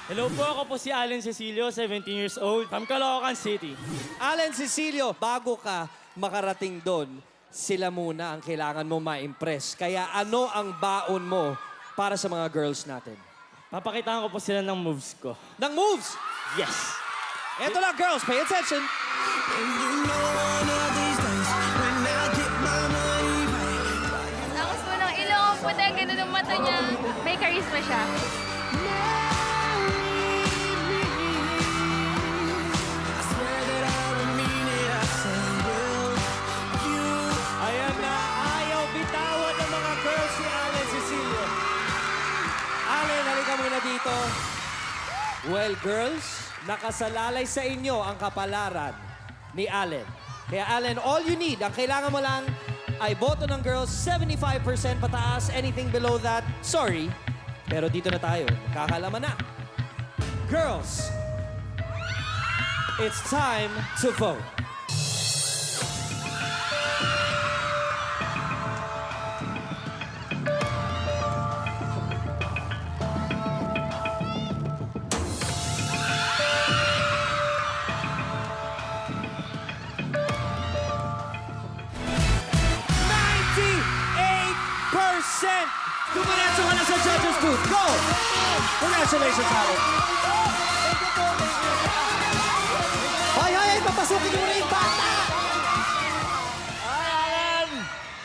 Hello po, ako po si Allen Cecilio, 17 years old, from Caloocan City. Allen Cecilio, bago ka makarating doon, sila muna ang kailangan mo ma-impress. Kaya ano ang baon mo para sa mga girls natin? Papakitaan ko po sila ng moves ko. Ng moves! Yes! Eto lang, girls, pay attention. Tapos po ng ilong, puti ang ganda ng mata niya. May charisma siya. Ayan na, ayaw bitawan ng mga girls si Allen Cecilio. Allen, halika muna dito. Well, girls, nakasalalay sa inyo ang kapalaran ni Allen. Kaya Allen, all you need, ang kailangan mo lang ay boto ng girls, 75% pataas. Anything below that, sorry. Pero dito na tayo, kakalaman na. Girls, it's time to vote. Dumiretso ka na sa judges booth. Go! Congratulations, Allen. Ay, papasukin mo na yung bata!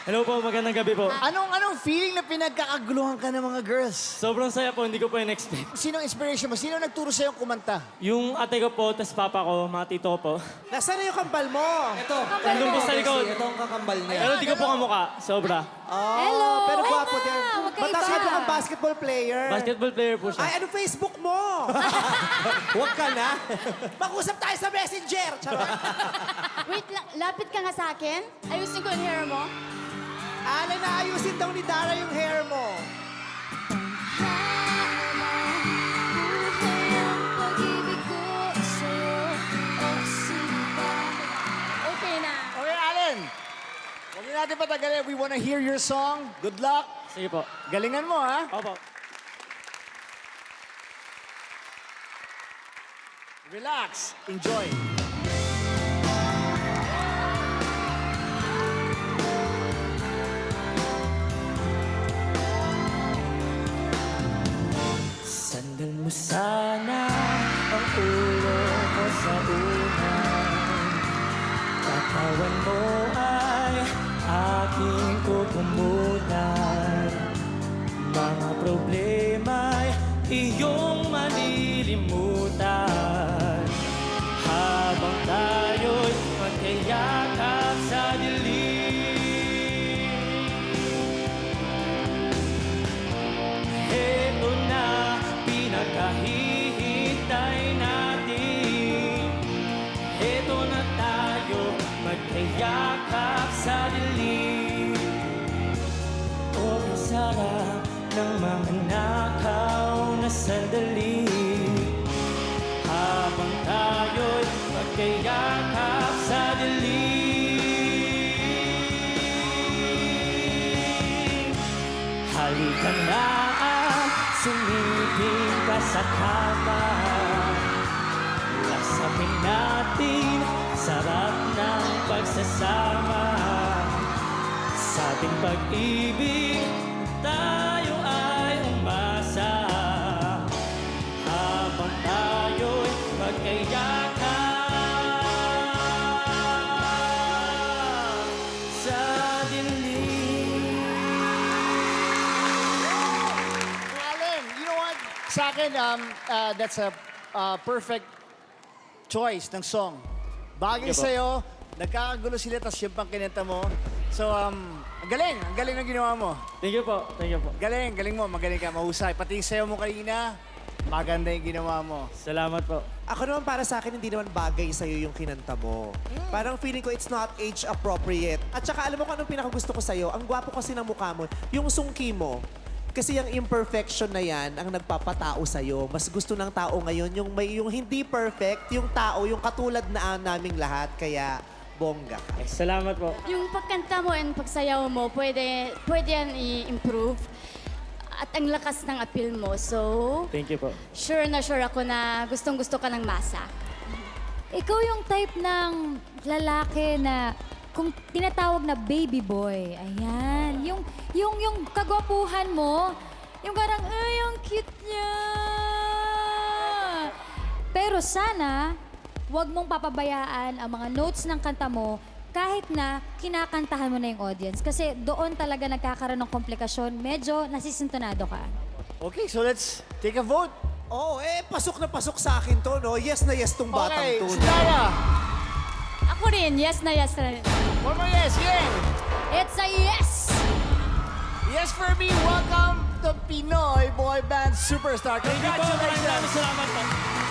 Hello po, magandang gabi po. Anong feeling na pinagkakaguluhan ka ng mga girls? Sobrang saya po, hindi ko po in-expect. Sino ang inspiration mo? Sino nagturo sa'yo kumanta? Yung ate ko po, tas papa ko, mga tito ko po. Nasaan na yung kambal mo? Ito. Nandun po sa likod. Ito ang kakambal niya. Pero di ko po kamukha, sobra. Hello! Pero gwapo din. Huwag kayo Matasad iba. kang basketball player. Basketball player po siya. Ay, ano Facebook mo? Huwag ka na. Mag-usap tayo sa Messenger. Charot. Wait lang, lapit ka nga sa akin. Ayusin ko yung hair mo. Alay, naayusin daw ni Dara yung hair mo. Okay na. Okay, Allen. Huwag na natin patagalin. We wanna hear your song. Good luck. Sige po. Galingan mo, ha? Opo. Relax. Enjoy. Sandal mo sana ang ulo ko sa unan. Katawan mo ay aking kukumutan. Mga problema'y iyong malilimutan. Habang tayo'y magkayakap sa dilim. Heto na pinagkahihintay natin. Heto na tayo magkayakap sa dilim. O ang sarap ng mga nakaw na sandali. Habang tayo'y magkayakap sa dilim. Halika na, sumiping ka sa kama. Kasamin natin, sarap ng pagsasama. Sa ating pag-ibig, tayo ay umasa. Habang tayo'y magkayakap sa dilim. Allen, you know what? Sa akin, that's a perfect choice ng song. Bagay Sige po. sa'yo, nagkakagulo sila, tapos yung pang kinanta mo. So, ang galing ng ginawa mo. Thank you po, thank you po. Galing mo, magaling ka, mahusay. Pati yung sayo mo kanina, maganda yung ginawa mo. Salamat po. Ako naman para sa akin, hindi naman bagay sa'yo yung kinanta mo. Parang feeling ko it's not age appropriate. At saka alam mo kung anong pinakagusto ko sa'yo? Ang gwapo kasi ng mukha mo. Yung sungki mo. Kasi yung imperfection na yan ang nagpapatao sa'yo. Mas gusto ng tao ngayon yung hindi perfect, yung tao, yung katulad na naming lahat. Kaya bongga. Ay, salamat po. Yung pagkanta mo and pagsayaw mo, pwede yan i-improve. at ang lakas ng appeal mo. So, Thank you po. sure ako na gustong-gusto ka ng masa. Ikaw yung type ng lalaki na kung tinatawag na baby boy. Ayan. Yung kagwapuhan mo, yung parang, ay, ang cute niya. Pero sana, wag mong papabayaan ang mga notes ng kanta mo kahit na kinakantahan mo na yung audience. Kasi doon talaga nagkakaroon ng komplikasyon. Medyo nasisintonado ka. Okay, so let's take a vote. Oo, pasok na pasok sa akin to, no? Yes na yes tong batang Okay, to. si Dara. Ako rin, yes na yes na rin. One more yes, yeah. It's a yes! Yes for me, welcome to Pinoy Boy Band Superstar. Thank you po. Maraming Congratulations. salamat po.